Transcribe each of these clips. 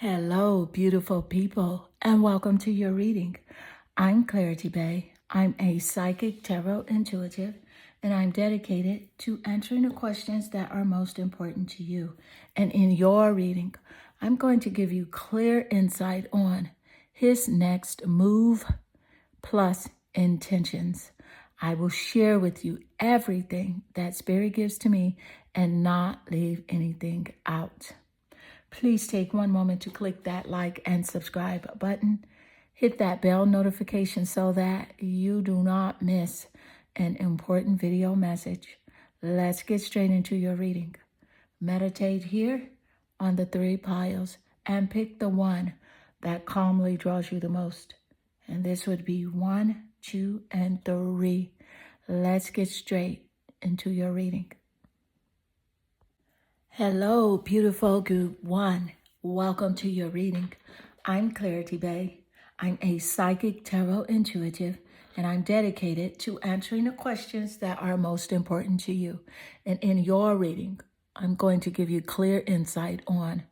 Hello, beautiful people, and welcome to your reading. I'm Clarity Bay. I'm a psychic tarot intuitive, and I'm dedicated to answering the questions that are most important to you. And in your reading, I'm going to give you clear insight on his next move plus intentions. I will share with you everything that Spirit gives to me and not leave anything out. Please take one moment to click that like and subscribe button. Hit that bell notification so that you do not miss an important video message. Let's get straight into your reading. Meditate here on the three piles and pick the one that calmly draws you the most. And this would be 1, 2, and 3. Let's get straight into your reading. Hello, beautiful group 1. Welcome to your reading. I'm Clarity Bay. I'm a psychic tarot intuitive, and I'm dedicated to answering the questions that are most important to you. And in your reading, I'm going to give you clear insight on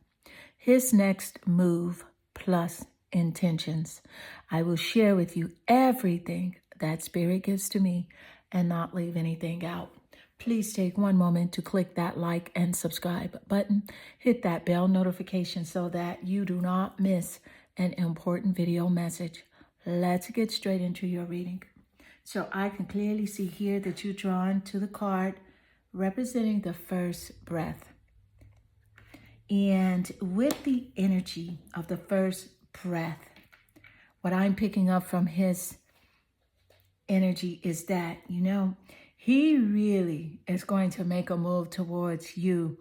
his next move plus intentions. I will share with you everything that Spirit gives to me and not leave anything out. Please take one moment to click that like and subscribe button. Hit that bell notification so that you do not miss an important video message. Let's get straight into your reading. So I can clearly see here that you're drawn to the card representing the first breath. And with the energy of the first breath, what I'm picking up from his energy is that, he really is going to make a move towards you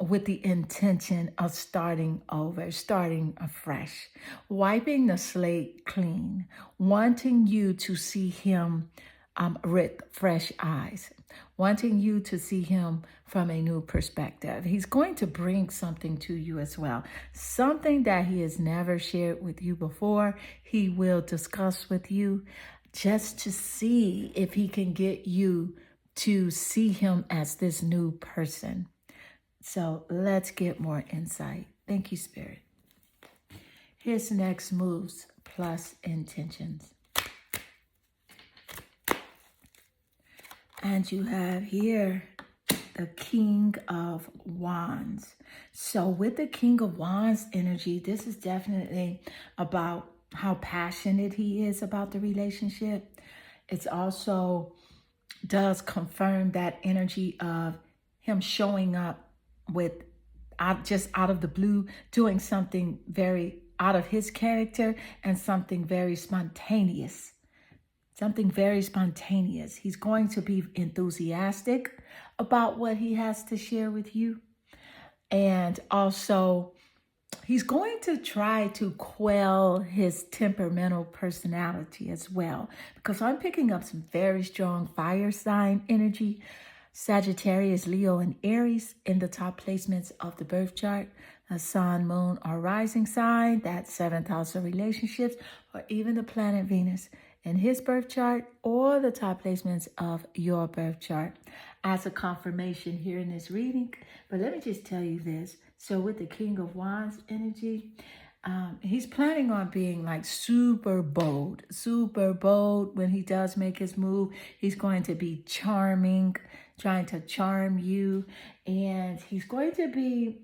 with the intention of starting over, starting afresh, wiping the slate clean, wanting you to see him with fresh eyes, wanting you to see him from a new perspective. He's going to bring something to you as well, something that he has never shared with you before. He will discuss with you just to see if he can get you to see him as this new person. So let's get more insight. Thank you, Spirit. His next moves plus intentions. And you have here the King of Wands. So with the King of Wands energy, this is definitely about how passionate he is about the relationship. It's also does confirm that energy of him showing up with just out of the blue, doing something very out of his character and something very spontaneous. He's going to be enthusiastic about what he has to share with you. And also, he's going to try to quell his temperamental personality as well, because I'm picking up some very strong fire sign energy. Sagittarius, Leo, and Aries in the top placements of the birth chart. A sun, moon, or rising sign, that 7th house of relationships, or even the planet Venus in his birth chart, or the top placements of your birth chart as a confirmation here in this reading. But let me just tell you this. So with the King of Wands energy, he's planning on being like super bold when he does make his move. He's going to be charming, trying to charm you, and he's going to be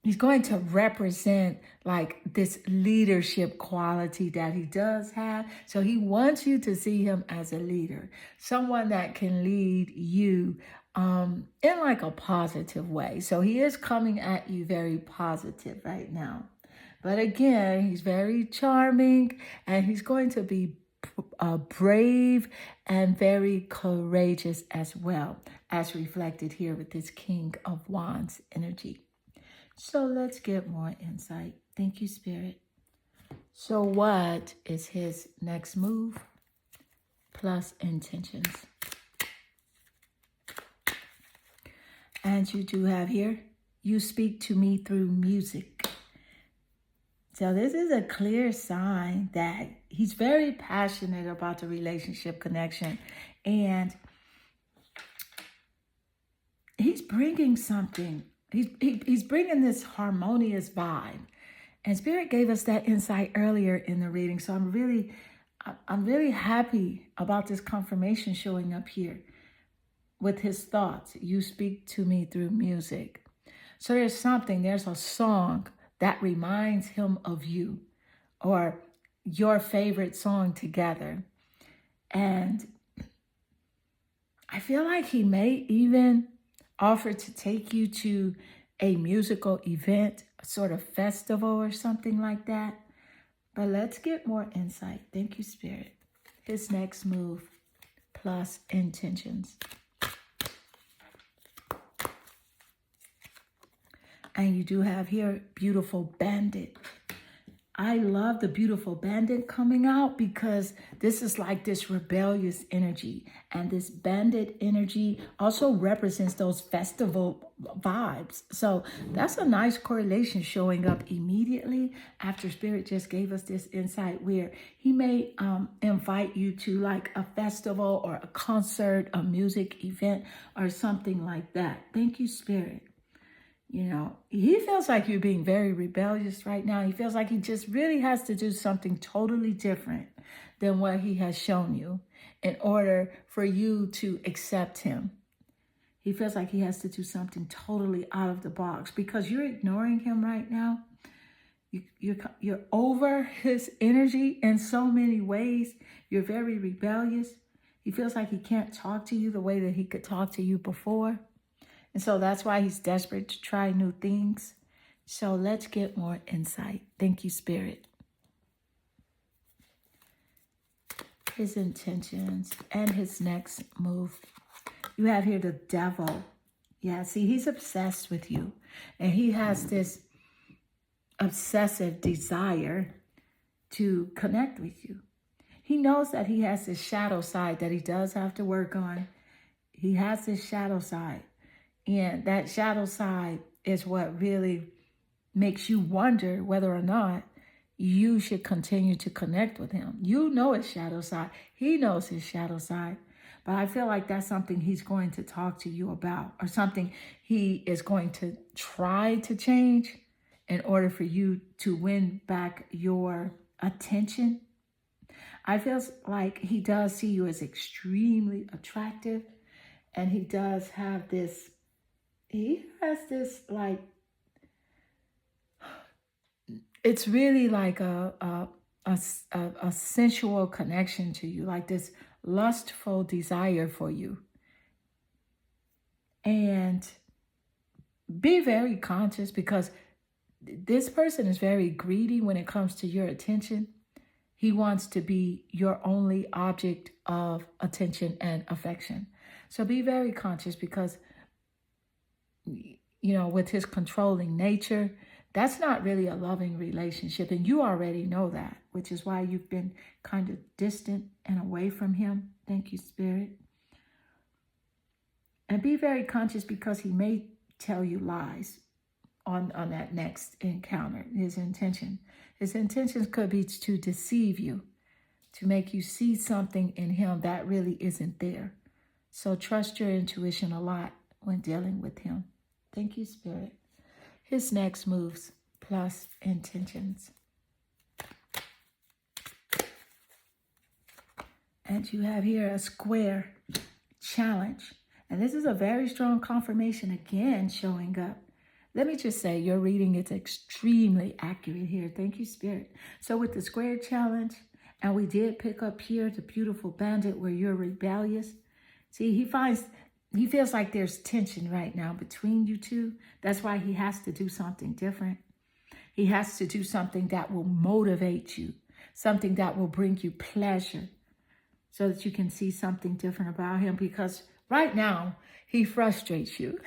he's going to represent like this leadership quality that he does have. So he wants you to see him as a leader, someone that can lead you in like a positive way. So he is coming at you very positive right now. But again, he's very charming, and he's going to be brave and very courageous as well, as reflected here with this King of Wands energy. So let's get more insight. Thank you, Spirit. So what is his next move plus intentions? And you do have here, you speak to me through music. So this is a clear sign that he's very passionate about the relationship connection, and he's bringing something He's bringing this harmonious vibe. And Spirit gave us that insight earlier in the reading. So I'm really happy about this confirmation showing up here with his thoughts. You speak to me through music. So there's a song that reminds him of you, or your favorite song together. And I feel like he may even offer to take you to a musical event, a sort of festival or something like that. But let's get more insight. Thank you, Spirit. His next move plus intentions. And you do have here beautiful bandit. I love the beautiful bandit coming out because this is like this rebellious energy. And this bandit energy also represents those festival vibes. So that's a nice correlation showing up immediately after Spirit just gave us this insight where he may invite you to like a festival or a concert, a music event or something like that. Thank you, Spirit. You know, he feels like you're being very rebellious right now. He feels like he just really has to do something totally different than what he has shown you in order for you to accept him. He feels like he has to do something totally out of the box because you're ignoring him right now. You're over his energy in so many ways. You're very rebellious. He feels like he can't talk to you the way that he could talk to you before. And so that's why he's desperate to try new things. So let's get more insight. Thank you, Spirit. His intentions and his next move. You have here the devil. Yeah, see, he's obsessed with you. And he has this obsessive desire to connect with you. He knows that he has this shadow side that he does have to work on. He has this shadow side. And that shadow side is what really makes you wonder whether or not you should continue to connect with him. You know his shadow side. He knows his shadow side. But I feel like that's something he's going to talk to you about, or something he is going to try to change in order for you to win back your attention. I feel like he does see you as extremely attractive, and he does have this. He has this, like, it's really like a sensual connection to you, like this lustful desire for you. And be very conscious because this person is very greedy when it comes to your attention. He wants to be your only object of attention and affection. So be very conscious because, you know, with his controlling nature, that's not really a loving relationship. And you already know that, which is why you've been kind of distant and away from him. Thank you, Spirit. And be very conscious because he may tell you lies on that next encounter. His intentions could be to deceive you, to make you see something in him that really isn't there. So trust your intuition a lot when dealing with him. Thank you, Spirit. His next moves plus intentions. And you have here a square challenge. And this is a very strong confirmation again showing up. Let me just say your reading is extremely accurate here. Thank you, Spirit. So with the square challenge, and we did pick up here the beautiful bandit where you're rebellious. See, he feels like there's tension right now between you two. That's why he has to do something different. He has to do something that will motivate you, something that will bring you pleasure so that you can see something different about him, because right now he frustrates you.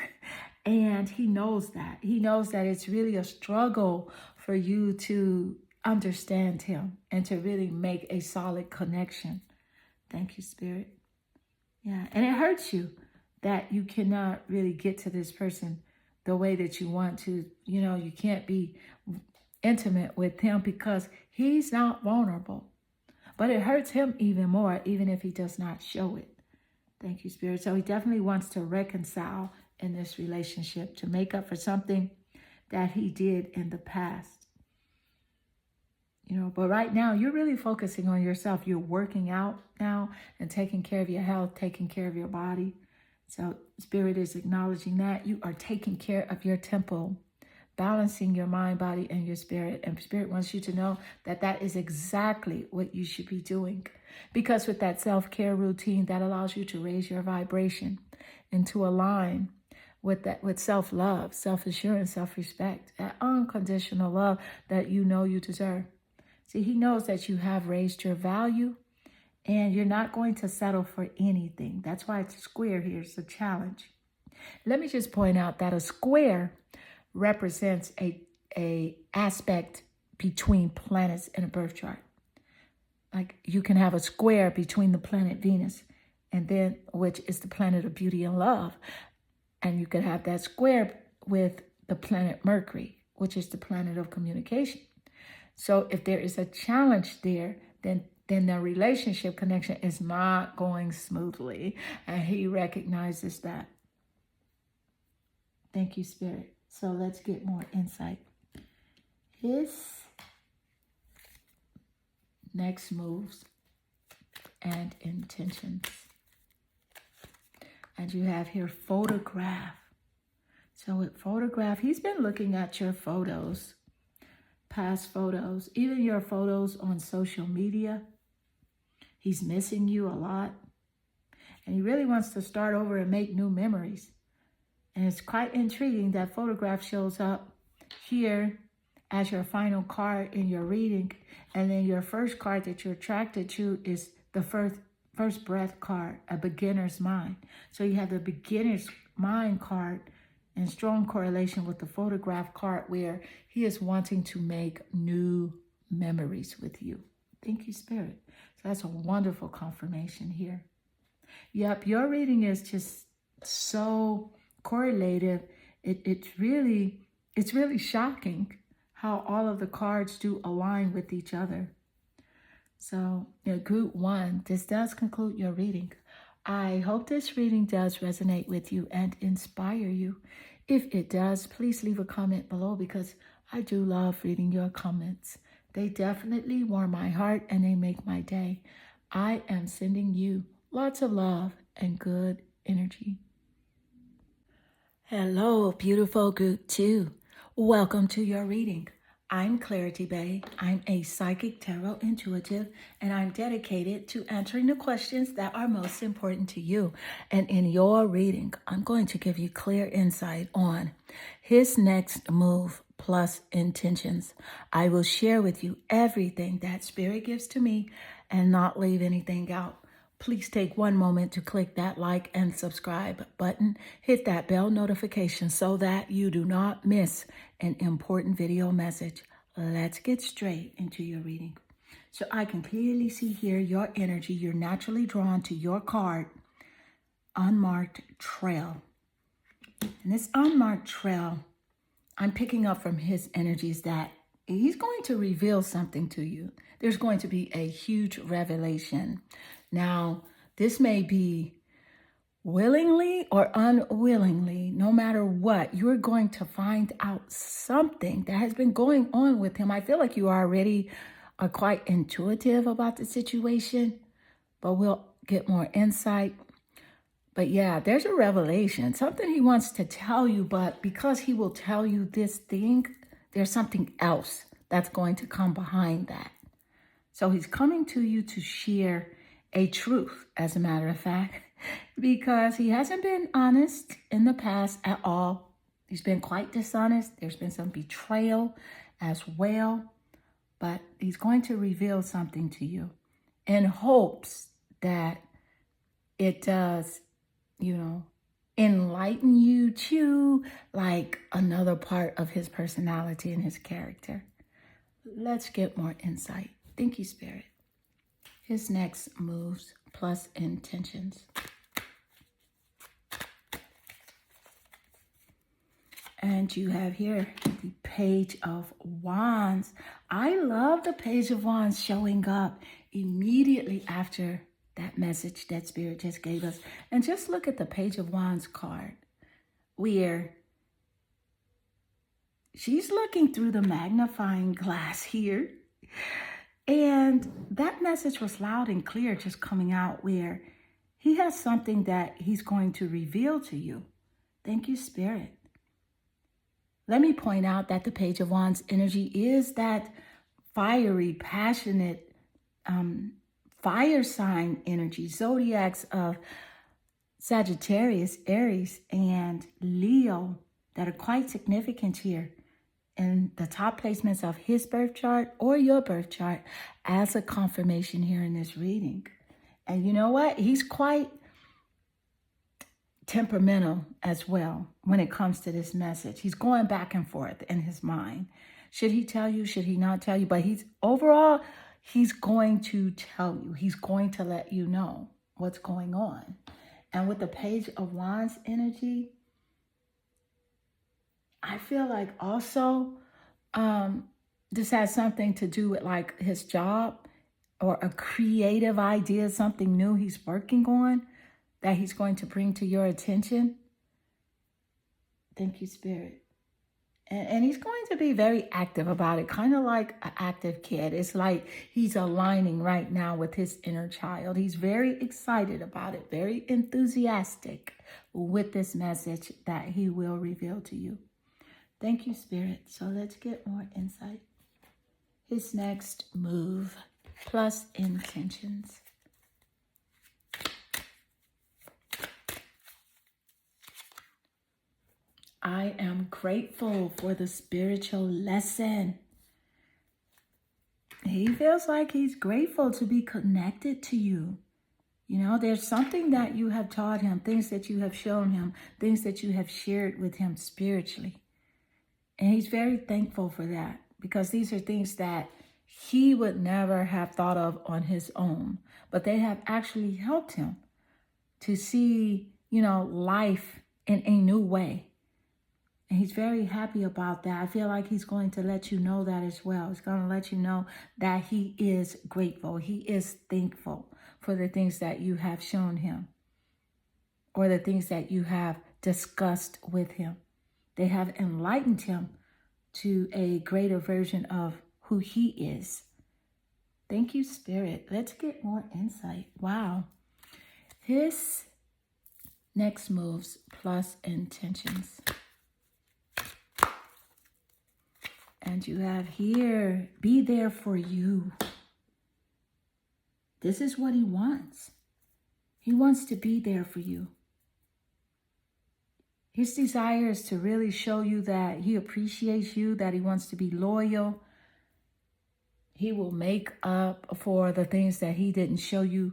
And he knows that. He knows that it's really a struggle for you to understand him and to really make a solid connection. Thank you, Spirit. Yeah, and it hurts you that you cannot really get to this person the way that you want to. You know, you can't be intimate with him because he's not vulnerable. But it hurts him even more, even if he does not show it. Thank you, Spirit. So he definitely wants to reconcile in this relationship to make up for something that he did in the past. But right now you're really focusing on yourself. You're working out now and taking care of your health, taking care of your body. So Spirit is acknowledging that you are taking care of your temple, balancing your mind, body, and your spirit. And Spirit wants you to know that that is exactly what you should be doing. Because with that self-care routine, that allows you to raise your vibration and to align with self-love, self-assurance, self-respect, that unconditional love that you know you deserve. See, he knows that you have raised your value and you're not going to settle for anything. That's why it's a square here. It's a challenge. Let me just point out that a square represents a aspect between planets in a birth chart. Like you can have a square between the planet Venus and then, which is the planet of beauty and love. And you could have that square with the planet Mercury, which is the planet of communication. So if there is a challenge there, then the relationship connection is not going smoothly. And he recognizes that. Thank you, Spirit. So let's get more insight. His next moves and intentions. And you have here photograph. So with photograph, he's been looking at your photos, past photos, even your photos on social media. He's missing you a lot. And he really wants to start over and make new memories. And it's quite intriguing that photograph shows up here as your final card in your reading. And then your first card that you're attracted to is the first breath card, a beginner's mind. So you have the beginner's mind card in strong correlation with the photograph card where he is wanting to make new memories with you. Thank you, Spirit. So that's a wonderful confirmation here. Yep, your reading is just so correlative. It's really shocking how all of the cards do align with each other. So, group 1, this does conclude your reading. I hope this reading does resonate with you and inspire you. If it does, please leave a comment below because I do love reading your comments. They definitely warm my heart and they make my day. I am sending you lots of love and good energy. Hello, beautiful group 2. Welcome to your reading. I'm Clarity Bay. I'm a psychic tarot intuitive, and I'm dedicated to answering the questions that are most important to you. And in your reading, I'm going to give you clear insight on his next move plus intentions. I will share with you everything that Spirit gives to me and not leave anything out. Please take one moment to click that like and subscribe button. Hit that bell notification so that you do not miss an important video message. Let's get straight into your reading. So I can clearly see here your energy. You're naturally drawn to your card, Unmarked Trail. And this unmarked trail, I'm picking up from his energies that he's going to reveal something to you. There's going to be a huge revelation. Now, this may be willingly or unwillingly, no matter what, you're going to find out something that has been going on with him. I feel like you already are quite intuitive about the situation, but we'll get more insight. But yeah, there's a revelation, something he wants to tell you, but because he will tell you this thing, there's something else that's going to come behind that. So he's coming to you to share a truth, as a matter of fact, because he hasn't been honest in the past at all. He's been quite dishonest. There's been some betrayal as well, but he's going to reveal something to you in hopes that it does, enlighten you to like another part of his personality and his character. Let's get more insight. Thank you, Spirit. His next moves plus intentions. And you have here the Page of Wands. I love the Page of Wands showing up immediately after that message that Spirit just gave us. And just look at the Page of Wands card. where she's looking through the magnifying glass here. And that message was loud and clear, just coming out, where he has something that he's going to reveal to you. Thank you, Spirit. Let me point out that the Page of Wands energy is that fiery, passionate, fire sign energy, zodiacs of Sagittarius, Aries, and Leo that are quite significant here in the top placements of his birth chart or your birth chart as a confirmation here in this reading. And you know what? He's quite temperamental as well when it comes to this message. He's going back and forth in his mind. Should he tell you? Should he not tell you? But he's going to tell you. He's going to let you know what's going on. And with the Page of Wands energy, I feel like also this has something to do with like his job or a creative idea, something new he's working on that he's going to bring to your attention. Thank you, Spirit. And he's going to be very active about it, kind of like an active kid. It's like he's aligning right now with his inner child. He's very excited about it, very enthusiastic with this message that he will reveal to you. Thank you, Spirit. So let's get more insight. His next move plus intentions. I am grateful for the spiritual lesson. He feels like he's grateful to be connected to you. You know, there's something that you have taught him, things that you have shown him, things that you have shared with him spiritually. And he's very thankful for that, because these are things that he would never have thought of on his own, but they have actually helped him to see, you know, life in a new way. And he's very happy about that. I feel like he's going to let you know that as well. He's going to let you know that he is grateful. He is thankful for the things that you have shown him or the things that you have discussed with him. They have enlightened him to a greater version of who he is. Thank you, Spirit. Let's get more insight. Wow. His next moves plus intentions. And you have here, be there for you. This is what he wants. He wants to be there for you. His desire is to really show you that he appreciates you, that he wants to be loyal. He will make up for the things that he didn't show you,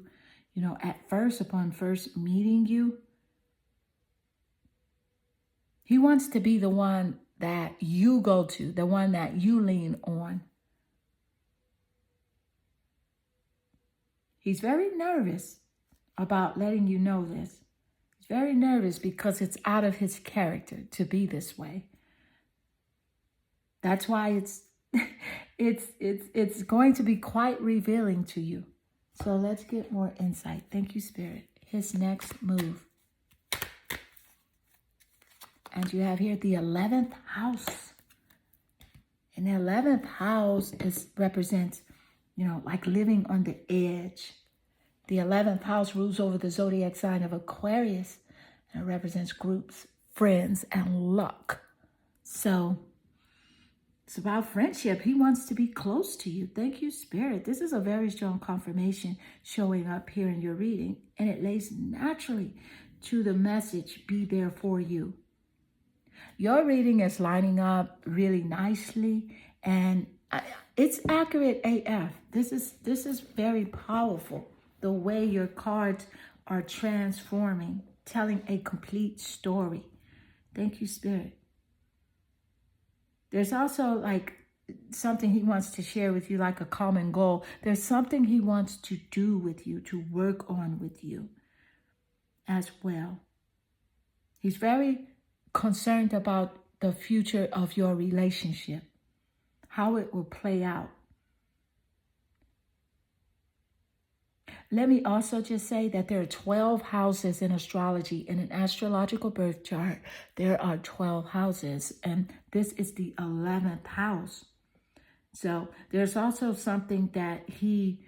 you know, at first, upon first meeting you. He wants to be the one that you go to, the one that you lean on. He's very nervous about letting you know this. He's very nervous because it's out of his character to be this way. That's why it's going to be quite revealing to you. So let's get more insight. Thank you, Spirit. His next move. And you have here the 11th house. And the 11th house represents, you know, like living on the edge. The 11th house rules over the zodiac sign of Aquarius. And it represents groups, friends, and luck. So it's about friendship. He wants to be close to you. Thank you, Spirit. This is a very strong confirmation showing up here in your reading. And it lays naturally to the message, be there for you. Your reading is lining up really nicely, and it's accurate AF. This is very powerful. The way your cards are transforming, telling a complete story. Thank you, Spirit. There's also like something he wants to share with you, like a common goal. There's something he wants to do with you, to work on with you as well. He's very concerned about the future of your relationship, how it will play out. Let me also just say that there are 12 houses in astrology. In an astrological birth chart, there are 12 houses, and this is the 11th house. So there's also something that he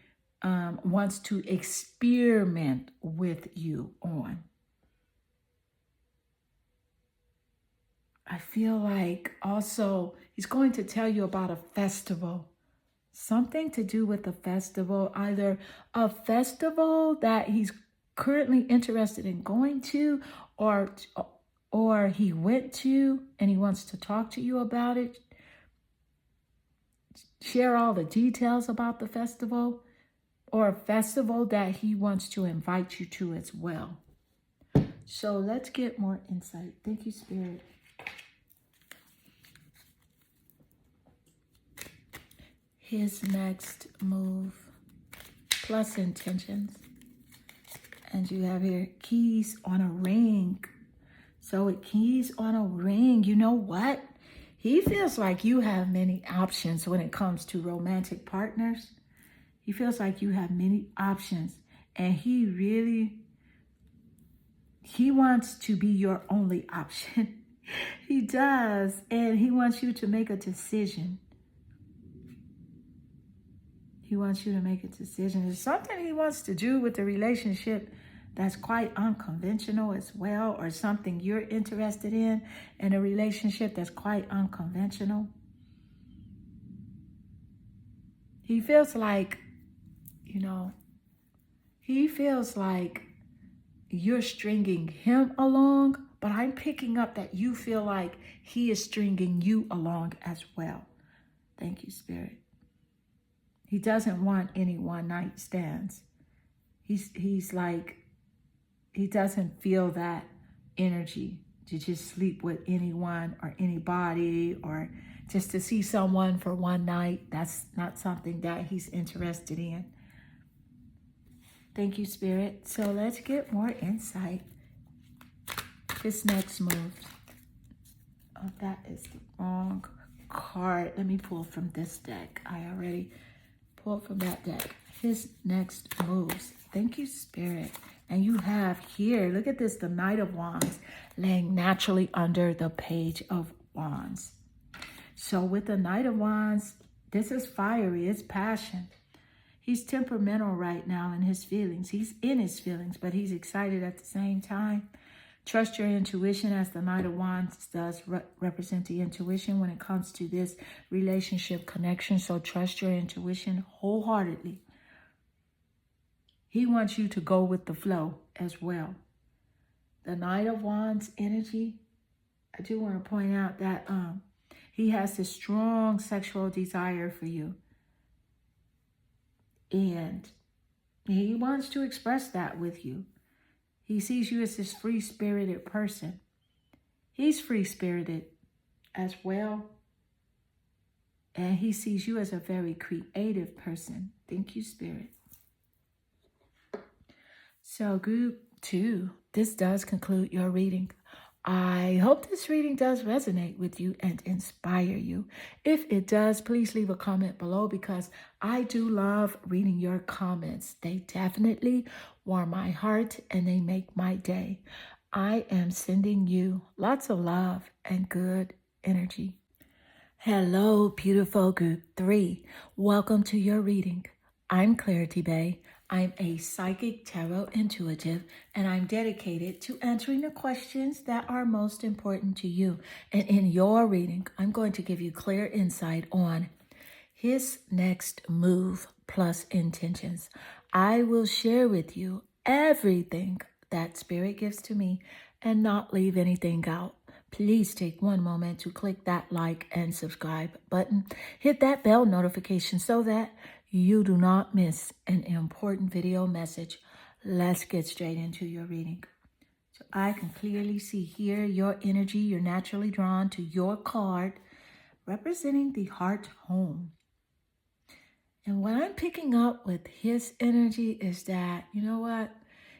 wants to experiment with you on. I feel like also he's going to tell you about a festival. Something to do with a festival, either a festival that he's currently interested in going to, or he went to and he wants to talk to you about it. Share all the details about the festival, or a festival that he wants to invite you to as well. So let's get more insight. Thank you, Spirit. His next move plus intentions. And you have here keys on a ring. So with keys on a ring, you know what? He feels like you have many options when it comes to romantic partners. He feels like you have many options. And he wants to be your only option. He does. And he wants you to make a decision. He wants you to make a decision. There's something he wants to do with the relationship that's quite unconventional as well, or something you're interested in a relationship that's quite unconventional. He feels like, he feels like you're stringing him along, but I'm picking up that you feel like he is stringing you along as well. Thank you, Spirit. He doesn't want any one-night stands. He's like, he doesn't feel that energy to just sleep with anyone or anybody, or just to see someone for one night. That's not something that he's interested in. Thank you, Spirit. So let's get more insight. His next move. Oh, that is the wrong card. Let me pull from this deck. I already pulled from that deck. His next moves. Thank you, Spirit. And you have here, look at this, the Knight of Wands laying naturally under the Page of Wands. So with the Knight of Wands, this is fiery, it's passion. He's temperamental right now in his feelings. He's in his feelings, but he's excited at the same time. Trust your intuition, as the Knight of Wands does represent the intuition when it comes to this relationship connection. So trust your intuition wholeheartedly. He wants you to go with the flow as well. The Knight of Wands energy, I do want to point out that he has this strong sexual desire for you. And he wants to express that with you. He sees you as this free-spirited person. He's free-spirited as well. And he sees you as a very creative person. Thank you, Spirit. So group 2, this does conclude your reading. I hope this reading does resonate with you and inspire you. If it does, please leave a comment below, because I do love reading your comments. They definitely warm my heart and they make my day. I am sending you lots of love and good energy. Hello, beautiful group 3. Welcome to your reading. I'm Clarity Bay. I'm a psychic tarot intuitive, and I'm dedicated to answering the questions that are most important to you. And in your reading, I'm going to give you clear insight on his next move plus intentions. I will share with you everything that Spirit gives to me and not leave anything out. Please take one moment to click that like and subscribe button. Hit that bell notification so that you do not miss an important video message. Let's get straight into your reading. So I can clearly see here your energy. You're naturally drawn to your card representing the heart home. And what I'm picking up with his energy is that, you know what?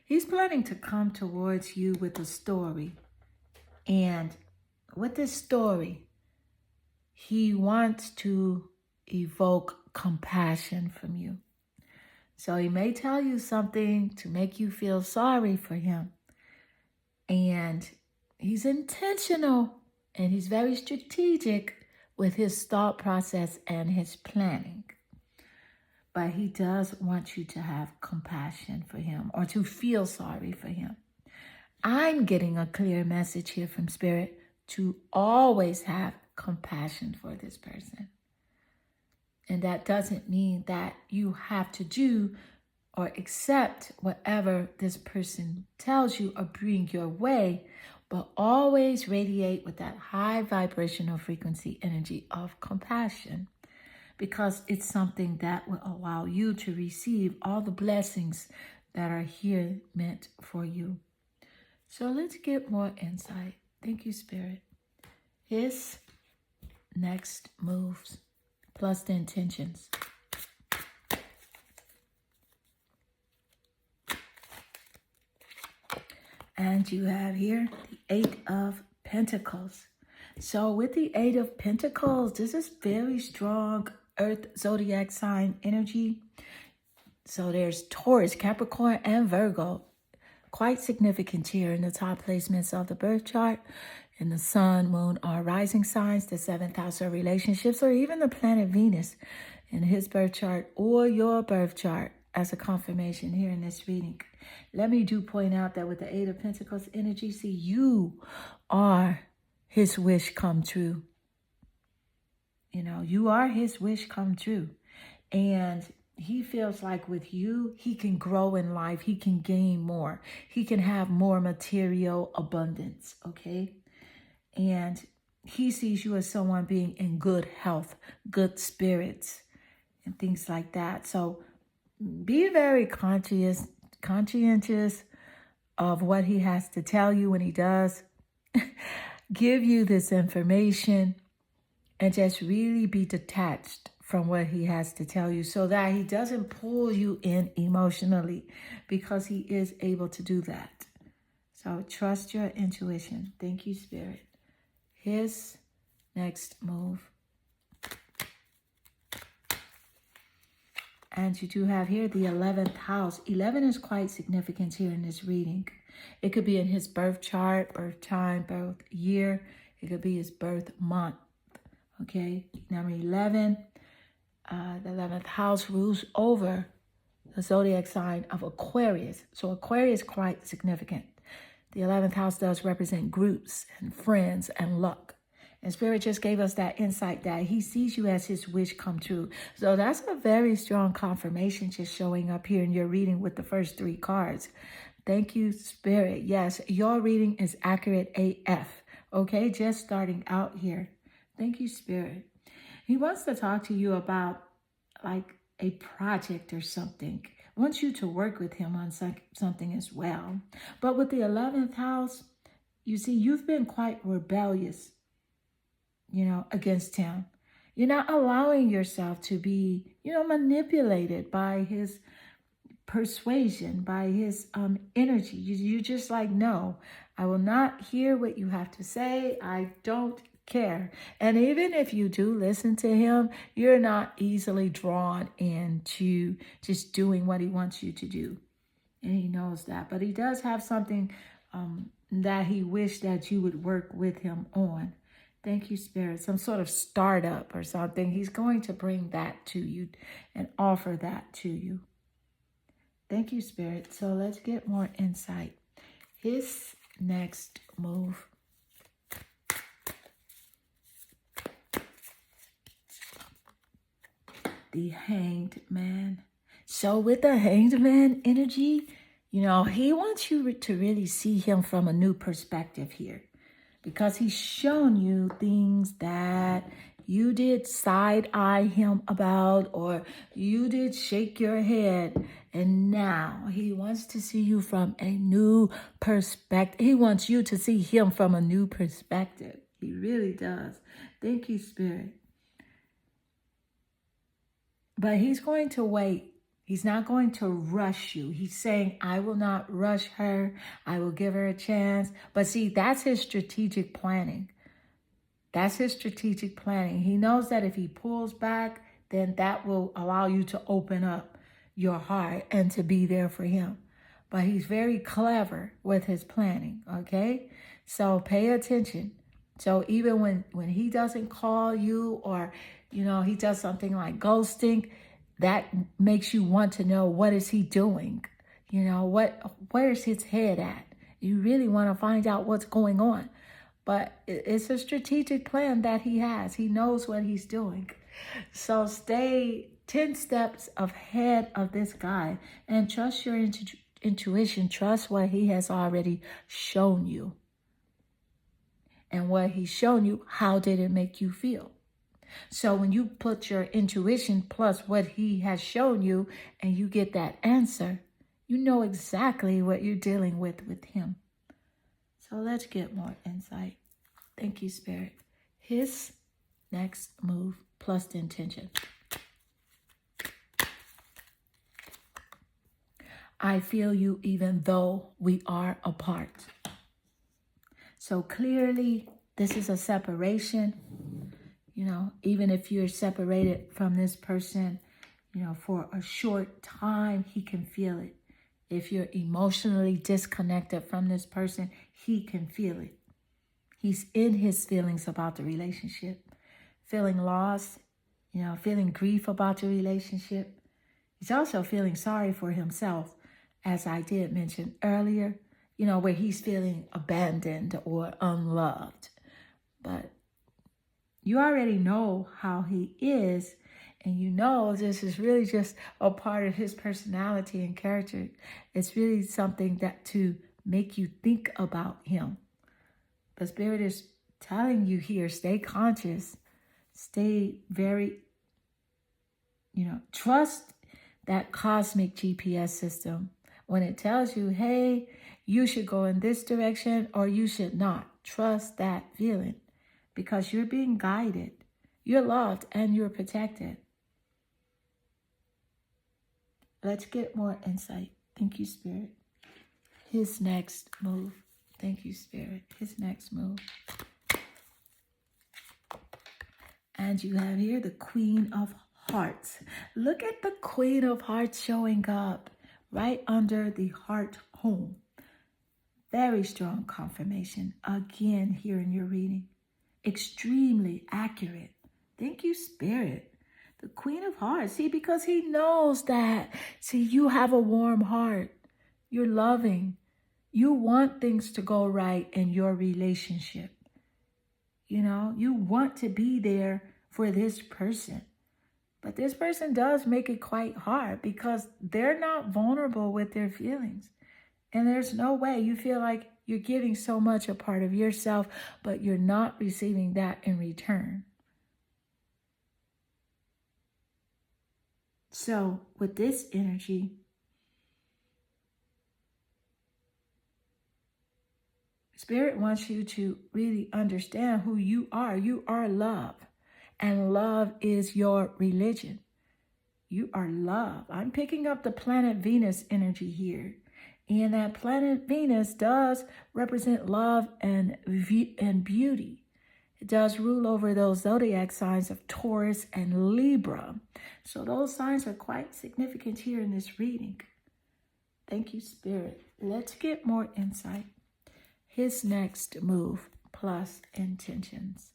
He's planning to come towards you with a story. And with this story, he wants to evoke compassion from you. So he may tell you something to make you feel sorry for him. And he's intentional and he's very strategic with his thought process and his planning. But he does want you to have compassion for him or to feel sorry for him. I'm getting a clear message here from Spirit to always have compassion for this person. And that doesn't mean that you have to do or accept whatever this person tells you or bring your way, but always radiate with that high vibrational frequency energy of compassion, because it's something that will allow you to receive all the blessings that are here meant for you. So let's get more insight. Thank you, Spirit. His next moves plus the intentions. And you have here the Eight of Pentacles. So with the Eight of Pentacles, this is very strong Earth zodiac sign energy. So there's Taurus, Capricorn, and Virgo. Quite significant here in the top placements of the birth chart. And the sun, moon are rising signs, the 7th house of relationships, or even the planet Venus in his birth chart or your birth chart as a confirmation here in this reading. Let me point out that with the Eight of Pentacles energy, see, you are his wish come true. You know, you are his wish come true. And he feels like with you, he can grow in life. He can gain more. He can have more material abundance, okay? And he sees you as someone being in good health, good spirits, and things like that. So be very conscientious of what he has to tell you when he does give you this information, and just really be detached from what he has to tell you so that he doesn't pull you in emotionally, because he is able to do that. So trust your intuition. Thank you, Spirit. His next move. And you do have here the 11th house. 11 is quite significant here in this reading. It could be in his birth chart, birth time, birth year. It could be his birth month. Okay, number 11. The 11th house rules over the zodiac sign of Aquarius. So Aquarius is quite significant. The 11th house does represent groups and friends and luck. And Spirit just gave us that insight that he sees you as his wish come true. So that's a very strong confirmation just showing up here in your reading with the first 3 cards. Thank you, Spirit. Yes, your reading is accurate AF. Okay, just starting out here. Thank you, Spirit. He wants to talk to you about like a project or something. Wants you to work with him on something as well. But with the 11th house, you see, you've been quite rebellious, against him. You're not allowing yourself to be, manipulated by his persuasion, by his energy. You just like, no, I will not hear what you have to say. I don't care. And even if you do listen to him, you're not easily drawn into just doing what he wants you to do. And he knows that. But he does have something that he wished that you would work with him on. Thank you, Spirit. Some sort of startup or something. He's going to bring that to you and offer that to you. Thank you, Spirit. So let's get more insight. His next move. The Hanged Man. So with the Hanged Man energy, he wants you to really see him from a new perspective here. Because he's shown you things that you did side-eye him about, or you did shake your head. And now he wants to see you from a new perspective. He wants you to see him from a new perspective. He really does. Thank you, Spirit. But he's going to wait. He's not going to rush you. He's saying, I will not rush her. I will give her a chance. But see, that's his strategic planning. That's his strategic planning. He knows that if he pulls back, then that will allow you to open up, your heart and to be there for him. But he's very clever with his planning, okay? So pay attention. So even when he doesn't call you, or, he does something like ghosting, that makes you want to know, what is he doing? Where's his head at? You really want to find out what's going on. But it's a strategic plan that he has. He knows what he's doing. So stay 10 steps ahead of this guy and trust your intuition. Trust what he has already shown you. And what he's shown you, how did it make you feel? So when you put your intuition plus what he has shown you and you get that answer, you know exactly what you're dealing with him. So let's get more insight. Thank you, Spirit. His next move plus the intention. I feel you even though we are apart. So clearly, this is a separation. Even if you're separated from this person, for a short time, he can feel it. If you're emotionally disconnected from this person, he can feel it. He's in his feelings about the relationship, feeling lost, feeling grief about the relationship. He's also feeling sorry for himself, as I did mention earlier, where he's feeling abandoned or unloved. But you already know how he is, and this is really just a part of his personality and character. It's really something that to make you think about him. The Spirit is telling you here, stay conscious, stay very, trust that cosmic GPS system. When it tells you, hey, you should go in this direction or you should not, trust that feeling because you're being guided. You're loved and you're protected. Let's get more insight. Thank you, Spirit. His next move. Thank you, Spirit. His next move. And you have here the Queen of Hearts. Look at the Queen of Hearts showing up right under the heart home. Very strong confirmation. Again, here in your reading. Extremely accurate. Thank you, Spirit. The Queen of Hearts. See, because he knows that. See, you have a warm heart. You're loving. You want things to go right in your relationship. You want to be there for this person. But this person does make it quite hard because they're not vulnerable with their feelings. And there's no way you feel like you're giving so much a part of yourself, but you're not receiving that in return. So with this energy, Spirit wants you to really understand who you are. You are love, and love is your religion. You are love. I'm picking up the planet Venus energy here. And that planet Venus does represent love and beauty. It does rule over those zodiac signs of Taurus and Libra. So those signs are quite significant here in this reading. Thank you, Spirit. Let's get more insight. His next move plus intentions.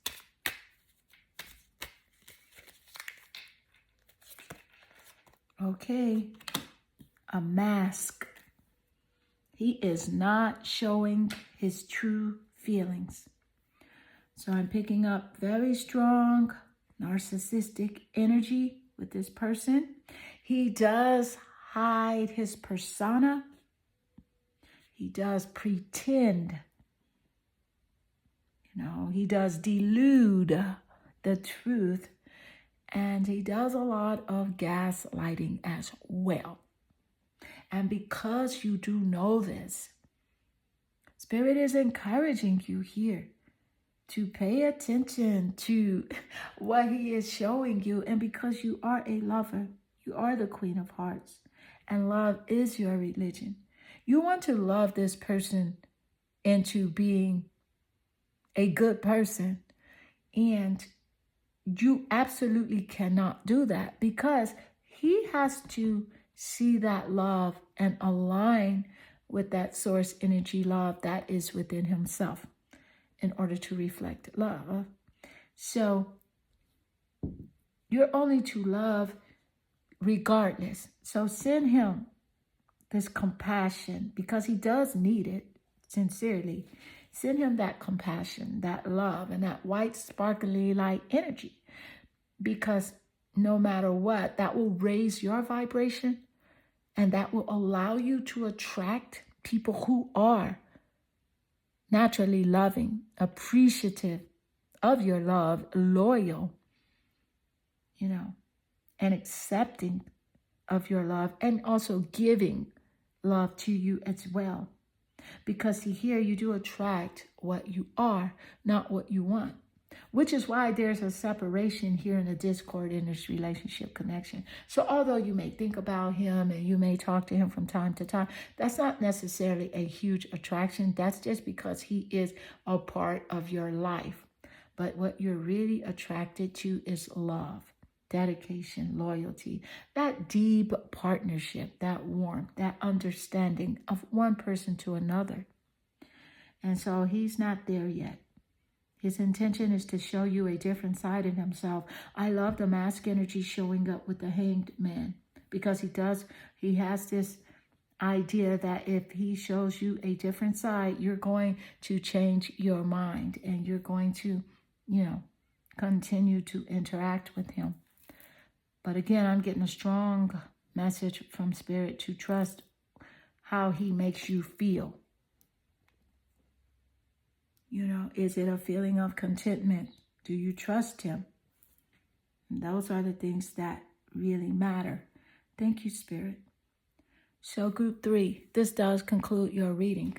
Okay, a mask. He is not showing his true feelings. So I'm picking up very strong narcissistic energy with this person. He does hide his persona. He does pretend. He does delude the truth. And he does a lot of gaslighting as well. And because you do know this, Spirit is encouraging you here to pay attention to what he is showing you. And because you are a lover, you are the Queen of Hearts, and love is your religion. You want to love this person into being a good person. And you absolutely cannot do that because he has to see that love and align with that source energy love that is within himself in order to reflect love. So you're only to love regardless. So send him this compassion because he does need it sincerely. Send him that compassion, that love, and that white sparkly light energy, because no matter what, that will raise your vibration and that will allow you to attract people who are naturally loving, appreciative of your love, loyal, and accepting of your love, and also giving love to you as well. Because here you do attract what you are, not what you want. Which is why there's a separation here in the discord in this relationship connection. So although you may think about him and you may talk to him from time to time, that's not necessarily a huge attraction. That's just because he is a part of your life. But what you're really attracted to is love, dedication, loyalty, that deep partnership, that warmth, that understanding of one person to another. And so he's not there yet. His intention is to show you a different side of himself. I love the mask energy showing up with the Hanged Man, because he has this idea that if he shows you a different side, you're going to change your mind and you're going to, continue to interact with him. But again, I'm getting a strong message from Spirit to trust how he makes you feel. Is it a feeling of contentment? Do you trust him? And those are the things that really matter. Thank you, Spirit. So group 3, this does conclude your reading.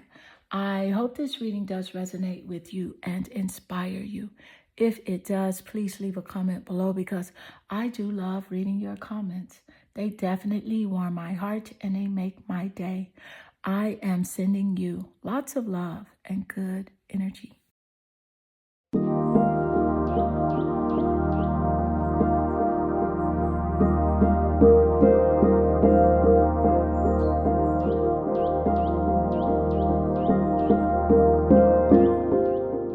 I hope this reading does resonate with you and inspire you. If it does, please leave a comment below, because I do love reading your comments. They definitely warm my heart and they make my day. I am sending you lots of love and good energy.